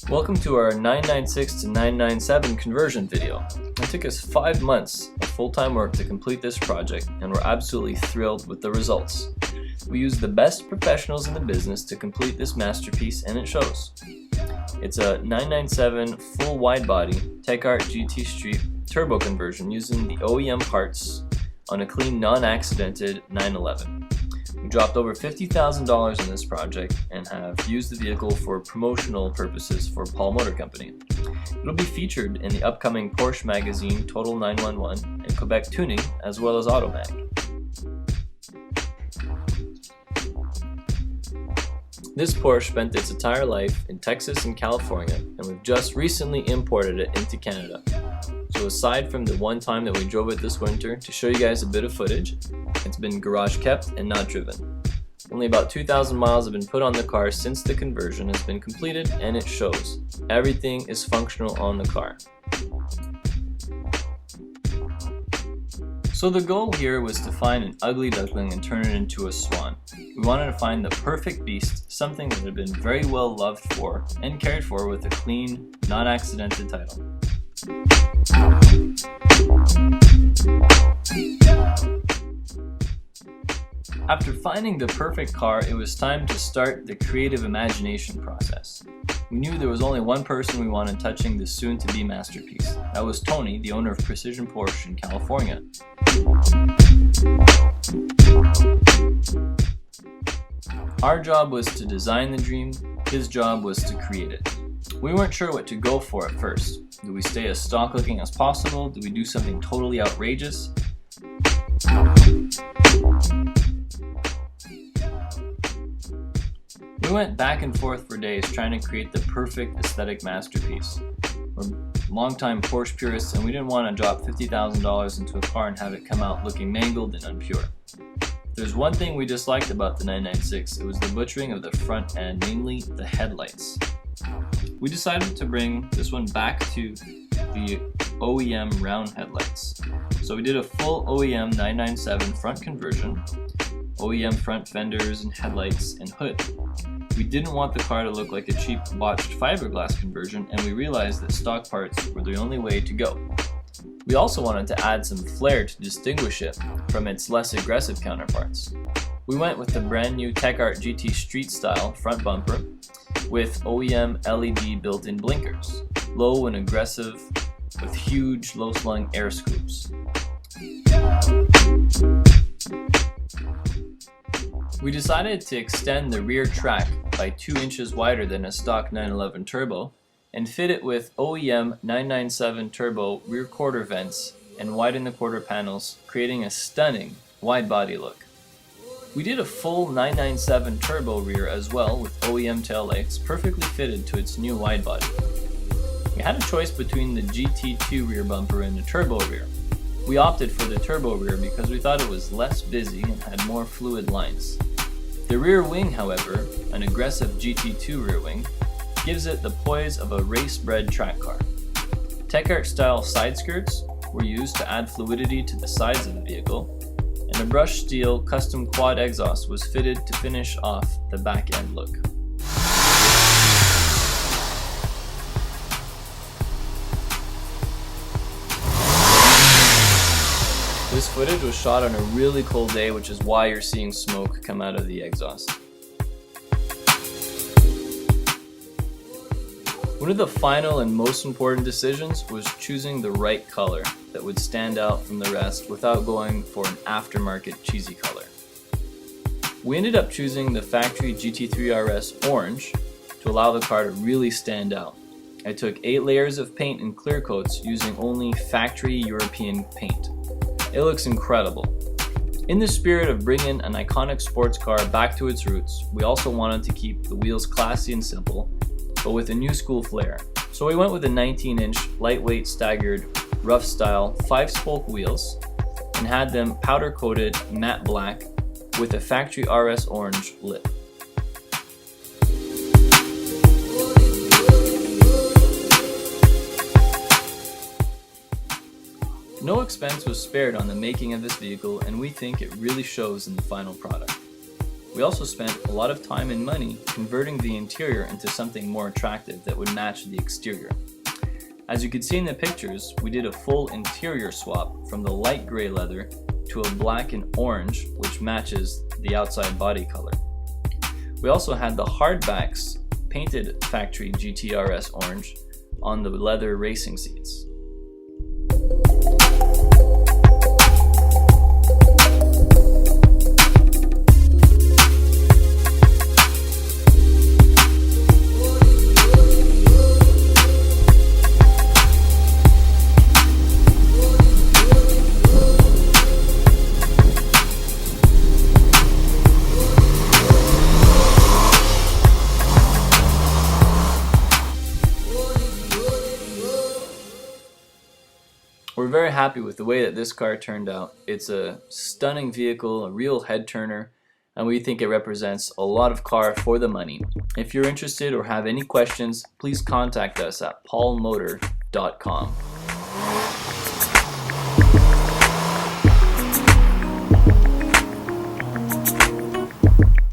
Welcome to our 996 to 997 conversion video. It took us 5 months of full-time work to complete this project, and we're absolutely thrilled with the results. We used the best professionals in the business to complete this masterpiece, and it shows. It's a 997 full wide body TechArt GT Street turbo conversion using the OEM parts on a clean, non-accidented 911. We dropped over $50,000 in this project and have used the vehicle for promotional purposes for Paul Motor Company. It'll be featured in the upcoming Porsche magazine Total 911 and Quebec Tuning, as well as Automag. This Porsche spent its entire life in Texas and California, and we've just recently imported it into Canada. So aside from the one time that we drove it this winter to show you guys a bit of footage, it's been garage kept and not driven. Only about 2,000 miles have been put on the car since the conversion has been completed, and it shows. Everything is functional on the car. So the goal here was to find an ugly duckling and turn it into a swan. We wanted to find the perfect beast, something that had been very well loved for and cared for with a clean, non-accidented title. After finding the perfect car, it was time to start the creative imagination process. We knew there was only one person we wanted touching this soon-to-be masterpiece. That was Tony, the owner of Precision Porsche in California. Our job was to design the dream, his job was to create it. We weren't sure what to go for at first. Do we stay as stock looking as possible? Do we do something totally outrageous? We went back and forth for days trying to create the perfect aesthetic masterpiece. We're longtime Porsche purists, and we didn't want to drop $50,000 into a car and have it come out looking mangled and unpure. If there's one thing we disliked about the 996, it was the butchering of the front end, namely the headlights. We decided to bring this one back to the OEM round headlights. So we did a full OEM 997 front conversion, OEM front fenders and headlights and hood. We didn't want the car to look like a cheap botched fiberglass conversion, and we realized that stock parts were the only way to go. We also wanted to add some flair to distinguish it from its less aggressive counterparts. We went with the brand new TechArt GT Street style front bumper with OEM LED built-in blinkers, low and aggressive with huge low-slung air scoops. We decided to extend the rear track by 2 inches wider than a stock 911 turbo and fit it with OEM 997 turbo rear quarter vents and widen the quarter panels, creating a stunning wide body look. We did a full 997 turbo rear as well with OEM taillights perfectly fitted to its new wide body. We had a choice between the GT2 rear bumper and the turbo rear. We opted for the turbo rear because we thought it was less busy and had more fluid lines. The rear wing, however, an aggressive GT2 rear wing, gives it the poise of a race-bred track car. TechArt style side skirts were used to add fluidity to the sides of the vehicle, and a brushed steel custom quad exhaust was fitted to finish off the back end look. This footage was shot on a really cold day, which is why you're seeing smoke come out of the exhaust. One of the final and most important decisions was choosing the right color that would stand out from the rest without going for an aftermarket cheesy color. We ended up choosing the factory GT3 RS orange to allow the car to really stand out. I took 8 layers of paint and clear coats using only factory European paint. It looks incredible. In the spirit of bringing an iconic sports car back to its roots, we also wanted to keep the wheels classy and simple, but with a new school flair. So we went with a 19-inch lightweight staggered rough style 5-spoke wheels and had them powder coated matte black with a factory RS orange lip. No expense was spared on the making of this vehicle, and we think it really shows in the final product. We also spent a lot of time and money converting the interior into something more attractive that would match the exterior. As you can see in the pictures, we did a full interior swap from the light gray leather to a black and orange, which matches the outside body color. We also had the hardbacks painted factory GTRS orange on the leather racing seats. We're very happy with the way that this car turned out. It's a stunning vehicle, a real head turner, and we think it represents a lot of car for the money. If you're interested or have any questions, please contact us at paulmotor.com.